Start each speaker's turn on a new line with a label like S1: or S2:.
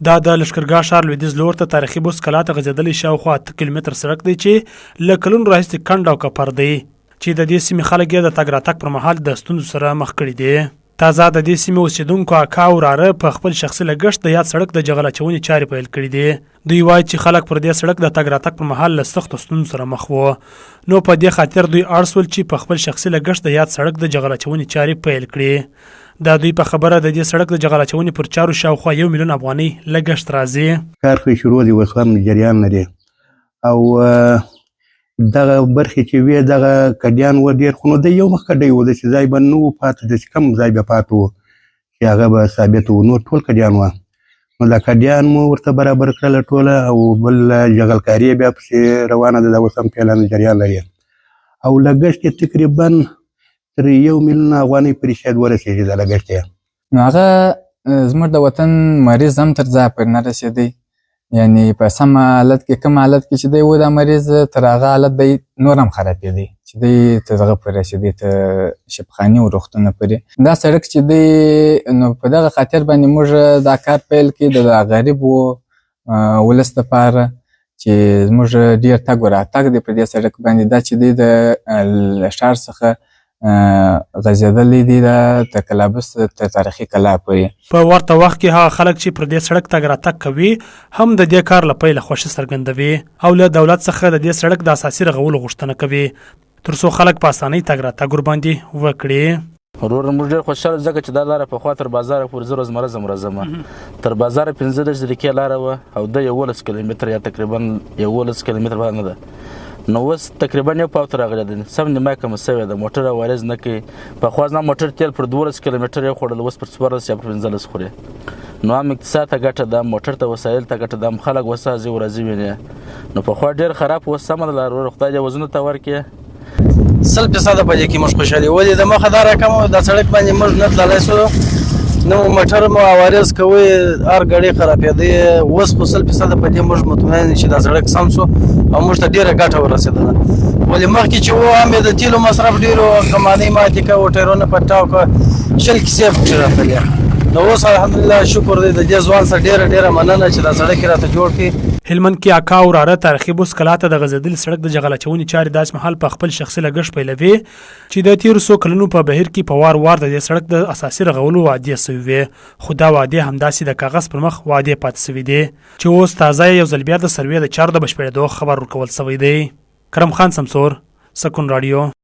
S1: دا د لښکرګاه ښار لویدیځ لور ته تاریخي بوس کلا ته غځېدلی شاوخوا 8 کیلومتر سړک دی چې له کلونو راهیسې کنډ او کپر دی چې د دې سیمې خلک یې د تګ راتګ پر مهال د ستونزو سره مخ کړي دي. تازه د دې سیمې اوسیدونکو اکا او وراره په خپل شخصي لګښت د یاد سړک د جغل اچونې چارې پیل کړي دي. دوی وایي چې خلک پر دې سړک د تګ راتګ پر مهال له سختو ستونزو سره مخ وو، نو په دې خاطر دوی اړ سول چې په خپل شخصي لګښت د یاد سړک د جغل اچونې چارې پیل کړي. دا دوی په خبره د دې سړک د جغل اچونې پر چارو شاوخوا 1 میلیون افغانۍ لګښت راځي.
S2: کار خو شروع دی، اوس هم جریان لري او دغه برخې چې وې دغه کډیان و ډېر، خو نو د یو مخ کډی و، داسې ځای به نه و پاته، داسې کم ځای به پاته و چې هغه به ثابت و، نور ټول کډیان وه. نو دا کډیان مو ورته برابر کړله ټوله، او بل جغلکاري بیا پسې روانه ده، دا اوس هم فعلا جریان لري او لګښت یې تقریبا تر 1 میلیون افغانۍ پورې شاید ورسېږي دا لګښت یې.
S3: نو هغه زموږ د وطن مریض هم تر ځایه پورې نه رسېدی، یعنی په سم حالت کې کوم حالت کې چې دی و دا مریض تر هغه حالت دی نور هم خرابېدی چې دی تر هغه پورې رسېدی، تر شفاخانې او روغتونه پورې. دا سړک چې دی نو په دغه خاطر باندې موږ دا کار پیل کړي د غریبو ولس دپاره چې زموږ ډېر تګ و راتګ دی په دې سړک باندې. دا چې دی د ښار څخه غځېدلی دی د کلابس تر تاریخي کلا پورې.
S1: په ورته وخت کې هغه خلک چې پر دې سړک تګ راتګ کوي هم د دې کار له پیله خوښي څرګندوي او له دولت څخه د دې سړک د اساسي رغولو غوښتنه کوي تر څو خلک په اسانۍ تګ راتګ ورباندې وکړي.
S4: ورور موږ ډېر خوشحاله ځکه چې دا لاره پخوا تر بازاره پورې زه روزمره ځم، تر بازاره 15 دقیقې لاره وه او د 11 کیلومتره یا تقریبا 11 کیلومتره بعد نه ده، نو اوس تقریبا 1 پاو ته راغلی دی، سم نیمه کمه سوې ده، موټر عوارض نه کوي. پخوا زما موټر تیل پر 12 کیلومتره یې خوړل، اوس پر 14 یا پر 15 خوري. نو هم اقتصاد ته ګټه ده، موټر ته وسایل ته ګټه ده، هم خلک اوس ځي ورځي ویني. نو پخوا ډېر خراب، اوس سمه ده لاره، خدای دې وزنو ته ورکړي.
S5: 100% په دې کې موږ خوشحالي ولې د مخه دا رقم د سړک باندې موږ نه تللی سو، نو موټر مو عوارض کوي، هر ګاډي خرابېدی. اوس خو 100% په دې موږ مطمئن چې دا سړک سم سو او موږ ته ډېره ګټه ورسېدله. ولې مخکې چې و هم د تیلو مصرف ډېر و، کمانۍ ماتې کړه، ټایرونه پټاو کړه، 20 کیسې پکې راتلې. نو اوس الحمدلله شکر دی د دې ځوان سره ډېره مننه چې دا سړک یې راته جوړ کړي.
S1: هلمند کې اکا او وراره تاریخي بوس کلا ته د غځېدلي سړک د جغل اچونې چارې داسې مهال په خپل شخصي لګښت پیلوي چې د تېرو څو کلونو په بهیر کې په وار د دې سړک د اساسي رغولو وعدې سوي وې، خو دا وعدې همداسې د کاغذ پر مخ وعدې پاتې سوي دي چې اوس تازه یو ځل بیا د سروې د چارو د بشپړېدو خبر ورکول سوی دی. کرم خان سمسور، سکون راډیو.